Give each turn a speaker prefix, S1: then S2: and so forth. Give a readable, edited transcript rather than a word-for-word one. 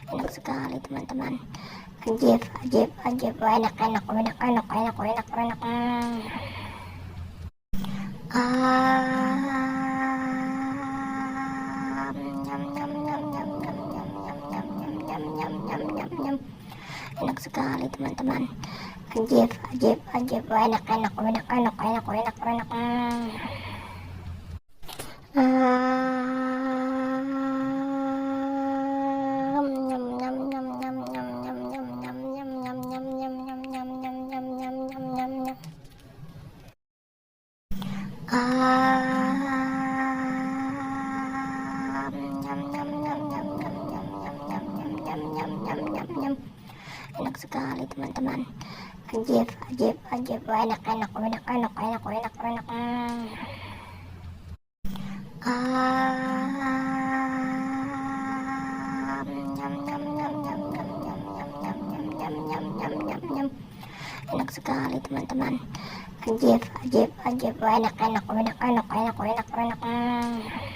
S1: Enak sekali teman-teman. Ajib, ajib, ajib. Wah, enak, enak, enak, enak, enak, enak, enak. Nyam, nyam, nyam, nyam, nyam, nyam, nyam, nyam, nyam, nyam, nyam, nyam, nyam. Enak sekali teman-teman. Ajib, ajib, ajib. Wah, enak, enak, enak, enak, enak, enak, enak. Enak sekali teman-teman. Ajib, ajib, ajib. Wah, enak, enak, enak, enak, enak, enak, enak. Enak sekali teman-teman. Ajib, ajib, ajib. Wah, enak, enak, enak, enak, enak, enak, enak.